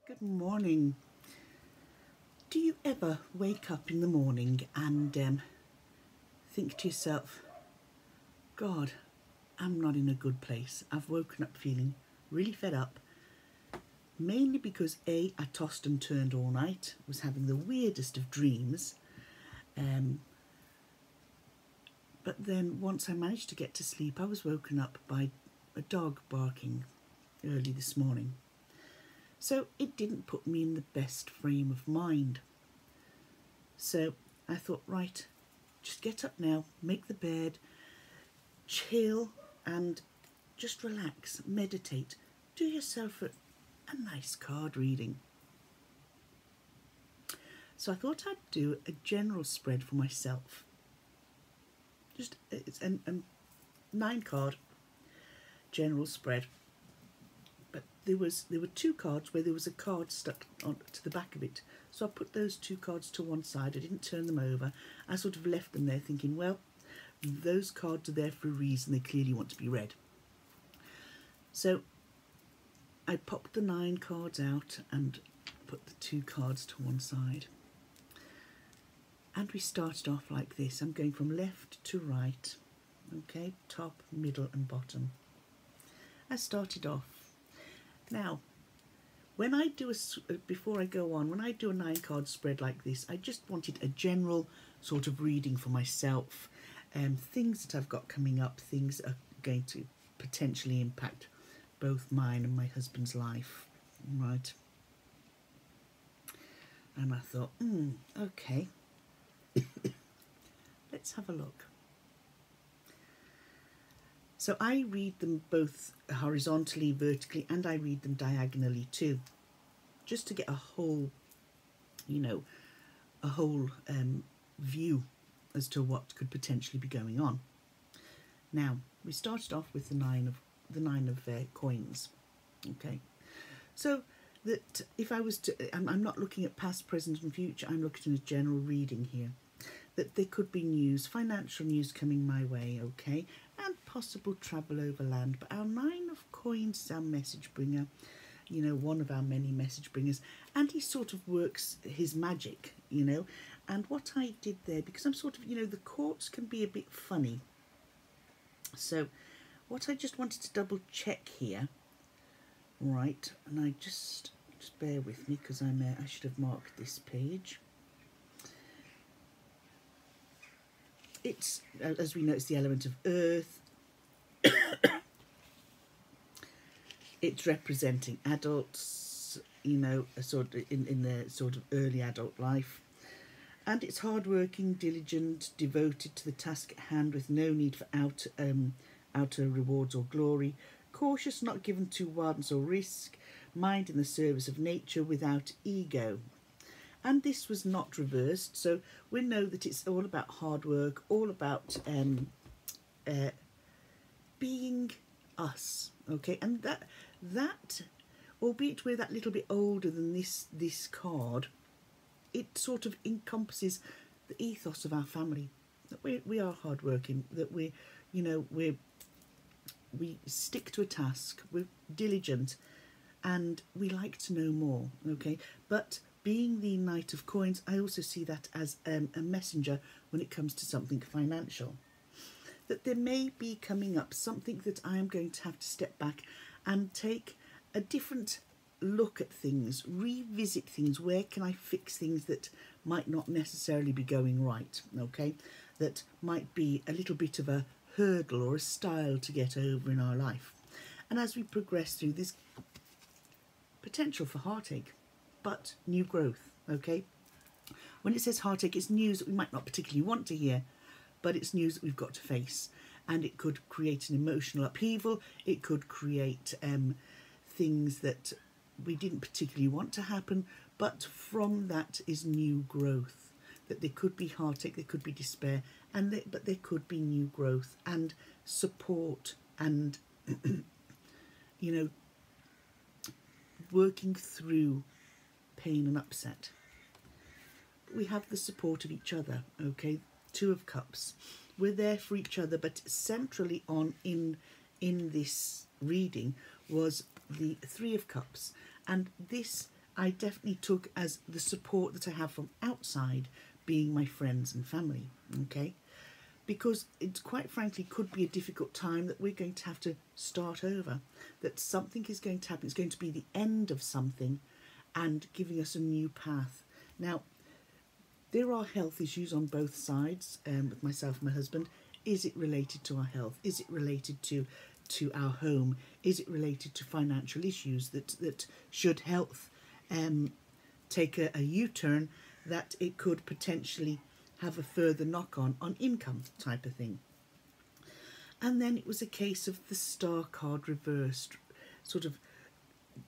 Good morning. Do you ever wake up in the morning and think to yourself, God, I'm not in a good place. I've woken up feeling really fed up, mainly because I tossed and turned all night, was having the weirdest of dreams. Um, but then once I managed to get to sleep, I was woken up by a dog barking early this morning. So it didn't put me in the best frame of mind. So I thought, right, just get up now, make the bed, chill and just relax, meditate, do yourself a nice card reading. So I thought I'd do a general spread for myself. Just it's a 9 card general spread. But there were 2 cards where there was a card stuck on to the back of it. So I put those 2 cards to one side. I didn't turn them over. I sort of left them there thinking, well, those cards are there for a reason. They clearly want to be read. So I popped the 9 cards out and put the 2 cards to one side. And we started off like this. I'm going from left to right. Okay, top, middle and bottom. I started off. Now, when I do before I go on, when I do a 9-card spread like this, I just wanted a general sort of reading for myself. Things that I've got coming up, things that are going to potentially impact both mine and my husband's life, right? And I thought, okay, let's have a look. So I read them both horizontally, vertically, and I read them diagonally too, just to get a whole, view as to what could potentially be going on. Now, we started off with the nine of coins. Okay, so that if I was to, I'm not looking at past, present and future, I'm looking at a general reading here. That there could be news, financial news coming my way, okay, and possible travel over land. But our 9 of coins is our message bringer, one of our many message bringers, and he sort of works his magic, and what I did there, because I'm sort of, the courts can be a bit funny. So what I just wanted to double check here, right, and I just bear with me because I should have marked this page. It's, as we know, it's the element of earth. It's representing adults, a sort of in their sort of early adult life. And it's hardworking, diligent, devoted to the task at hand with no need for outer rewards or glory. Cautious, not given to wildness or risk. Mind in the service of nature without ego. And this was not reversed, so we know that it's all about hard work, all about being us, okay? And that, albeit we're that little bit older than this card, it sort of encompasses the ethos of our family. That we are hardworking, that we stick to a task, we're diligent, and we like to know more, okay? But being the Knight of Coins, I also see that as a messenger when it comes to something financial. That there may be coming up something that I am going to have to step back and take a different look at things, revisit things. Where can I fix things that might not necessarily be going right, okay? That might be a little bit of a hurdle or a stile to get over in our life. And as we progress through this, potential for heartache, but new growth, okay? When it says heartache, it's news that we might not particularly want to hear, but it's news that we've got to face. And it could create an emotional upheaval. It could create things that we didn't particularly want to happen, but from that is new growth. That there could be heartache, there could be despair, but there could be new growth and support and, working through pain and upset. We have the support of each other, okay? 2 of Cups. We're there for each other, but centrally on in this reading was the 3 of Cups. And this I definitely took as the support that I have from outside, being my friends and family, okay? Because it quite frankly could be a difficult time, that we're going to have to start over, that something is going to happen, it's going to be the end of something and giving us a new path. Now, there are health issues on both sides, with myself and my husband. Is it related to our health? Is it related to our home? Is it related to financial issues that should health take a U-turn, that it could potentially have a further knock-on income type of thing? And then it was a case of the star card reversed, sort of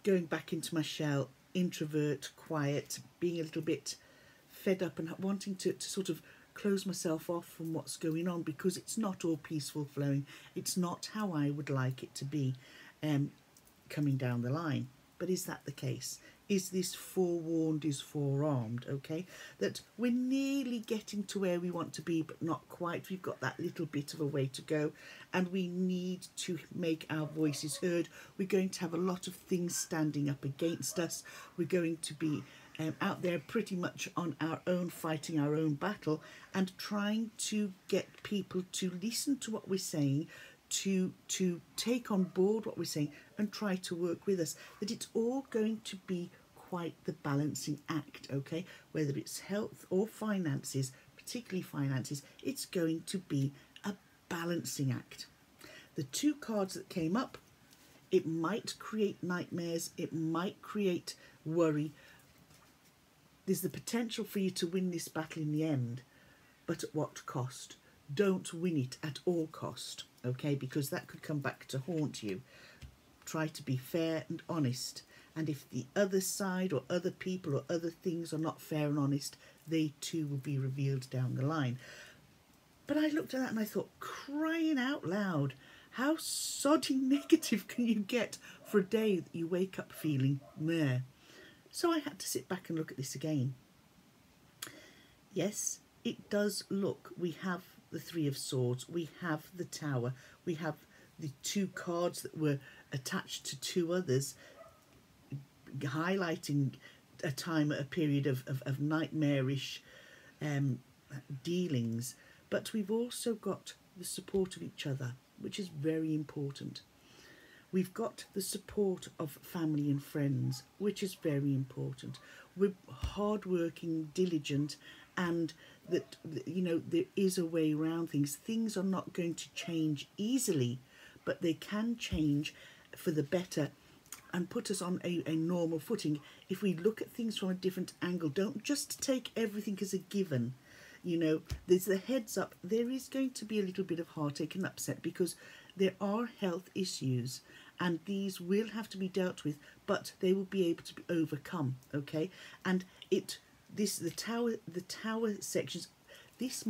going back into my shell, introvert, quiet, being a little bit fed up and wanting to sort of close myself off from what's going on, because it's not all peaceful flowing. It's not how I would like it to be coming down the line. But is that the case? Is this forewarned is forearmed, okay? That we're nearly getting to where we want to be, but not quite. We've got that little bit of a way to go, and we need to make our voices heard. We're going to have a lot of things standing up against us. We're going to be out there pretty much on our own, fighting our own battle, and trying to get people to listen to what we're saying, to take on board what we're saying and try to work with us. That it's all going to be quite the balancing act, okay? Whether it's health or finances, particularly finances, it's going to be a balancing act. The two cards that came up, it might create nightmares, it might create worry. There's the potential for you to win this battle in the end, but at what cost? Don't win it at all cost, okay? Because that could come back to haunt you. Try to be fair and honest. And if the other side or other people or other things are not fair and honest, they too will be revealed down the line. But I looked at that and I thought, crying out loud, how sodding negative can you get for a day that you wake up feeling meh? So I had to sit back and look at this again. Yes, it does look, we have the Three of Swords, we have the Tower, we have the two cards that were attached to two others, highlighting a time, a period of nightmarish dealings. But we've also got the support of each other, which is very important. We've got the support of family and friends, which is very important. We're hardworking, diligent, and that, you know, there is a way around things. Things are not going to change easily, but they can change for the better and put us on a normal footing if we look at things from a different angle. Don't just take everything as a given. You know, there's the heads up. There is going to be a little bit of heartache and upset, because there are health issues and these will have to be dealt with, but they will be able to be overcome, okay? And the tower sections, this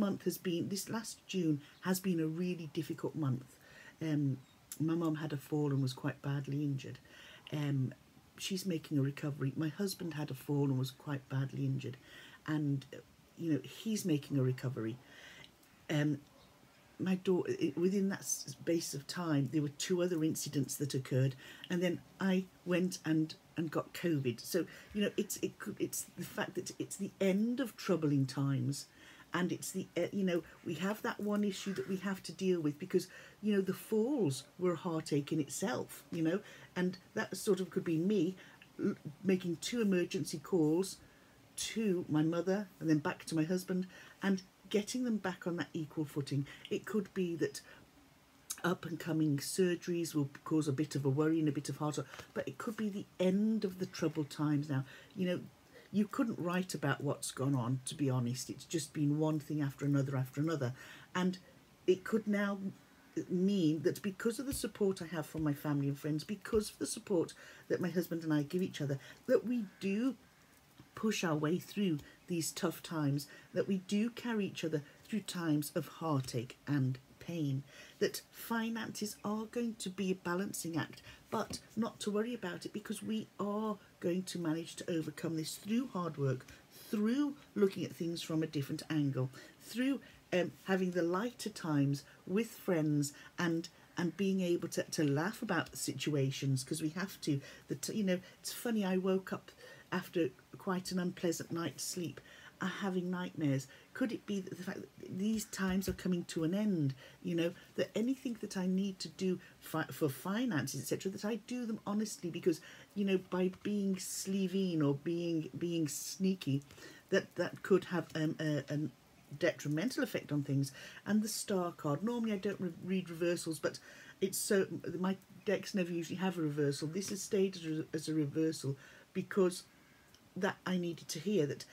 last June has been a really difficult month. My mum had a fall and was quite badly injured. She's making a recovery. My husband had a fall and was quite badly injured, and you know, he's making a recovery. My daughter, within that space of time, there were two other incidents that occurred, and then I went and got COVID. So you know, it's the fact that it's the end of troubling times, and it's the you know, we have that one issue that we have to deal with, because you know, the falls were a heartache in itself, you know, and that sort of could be me making two emergency calls to my mother and then back to my husband and getting them back on that equal footing. It could be that up and coming surgeries will cause a bit of a worry and a bit of heartache, but it could be the end of the troubled times now. You know, you couldn't write about what's gone on, to be honest. It's just been one thing after another, and it could now mean that because of the support I have from my family and friends, because of the support that my husband and I give each other, that we do push our way through these tough times, that we do carry each other through times of heartache and pain, that finances are going to be a balancing act, but not to worry about it, because we are going to manage to overcome this through hard work, through looking at things from a different angle, through having the lighter times with friends, and being able to laugh about situations, because we have to. You know, it's funny, I woke up after quite an unpleasant night's sleep, are having nightmares? Could it be that the fact that these times are coming to an end, that anything that I need to do for finances, etc., that I do them honestly, because, by being sleeving or being sneaky, that could have a detrimental effect on things. And the star card, normally I don't read reversals, but it's so, my decks never usually have a reversal. This has stayed as a reversal because that I needed to hear that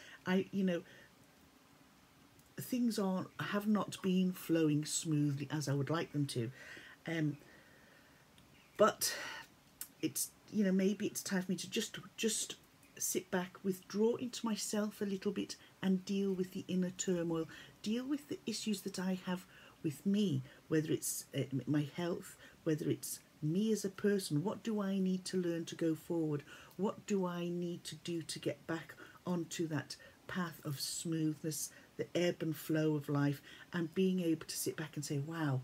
things have not been flowing smoothly as I would like them to, but it's maybe it's time for me to just sit back, withdraw into myself a little bit, and deal with the inner turmoil, deal with the issues that I have with me, whether it's my health, whether it's me as a person. What do I need to learn to go forward? What do I need to do to get back onto that path of smoothness, the ebb and flow of life, and being able to sit back and say, wow,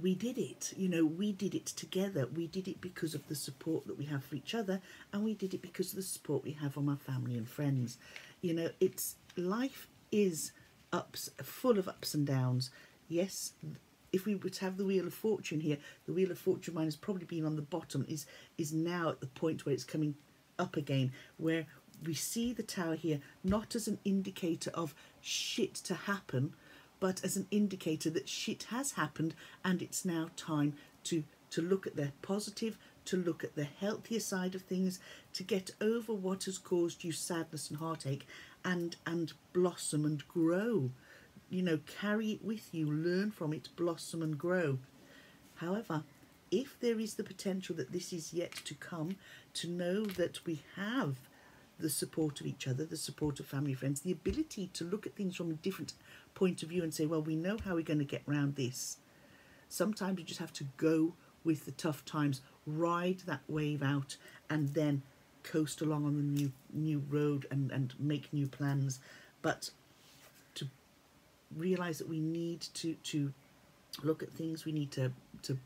we did it. We did it together. We did it because of the support that we have for each other, and we did it because of the support we have from our family and friends. It's life is full of ups and downs. Yes, if we were to have the Wheel of Fortune here, the Wheel of Fortune mine has probably been on the bottom, is now at the point where it's coming up again, where we see the Tower here not as an indicator of shit to happen, but as an indicator that shit has happened, and it's now time to look at the positive, to look at the healthier side of things, to get over what has caused you sadness and heartache, and blossom and grow. Carry it with you, learn from it, blossom and grow. However, if there is the potential that this is yet to come, to know that we have the support of each other, the support of family, friends, the ability to look at things from a different point of view and say, well, we know how we're going to get around this. Sometimes you just have to go with the tough times, ride that wave out, and then coast along on the new road and make new plans. But to realise that we need to look at things, we need to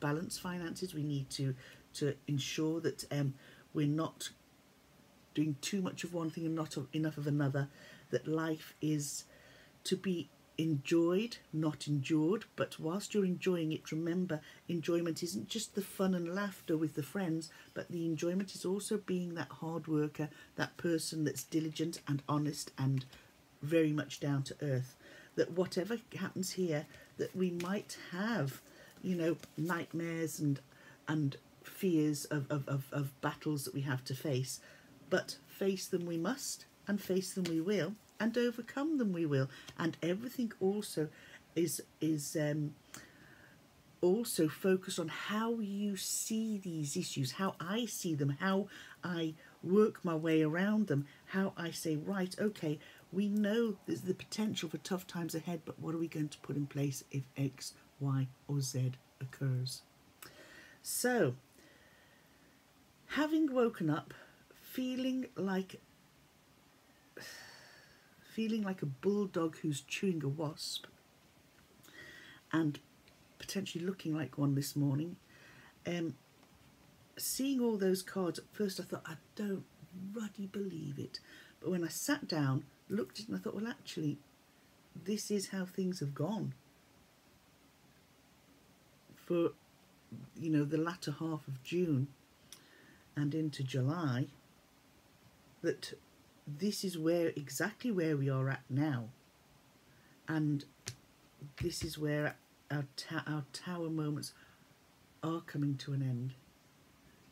balance finances, we need to ensure that we're not doing too much of one thing and not enough of another, that life is to be enjoyed, not endured. But whilst you're enjoying it, remember, enjoyment isn't just the fun and laughter with the friends, but the enjoyment is also being that hard worker, that person that's diligent and honest and very much down to earth. That whatever happens here, that we might have, nightmares and fears of battles that we have to face, but face them we must, and face them we will, and overcome them we will. And everything also is also focused on how you see these issues, how I see them, how I work my way around them, how I say, right, okay, we know there's the potential for tough times ahead, but what are we going to put in place if X, Y, or Z occurs? So, having woken up, feeling like a bulldog who's chewing a wasp, and potentially looking like one this morning, seeing all those cards, at first I thought, I don't ruddy believe it. But when I sat down, looked at it, and I thought, well, actually, this is how things have gone for, the latter half of June and into July, that this is exactly where we are at now. And this is where our tower moments are coming to an end.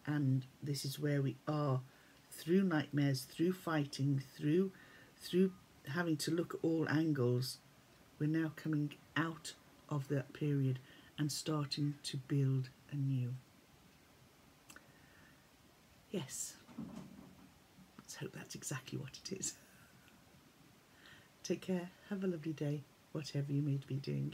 And this is where we are, through nightmares, through fighting, through having to look at all angles. We're now coming out of that period and starting to build anew. Yes, let's hope that's exactly what it is. Take care, have a lovely day, whatever you may be doing.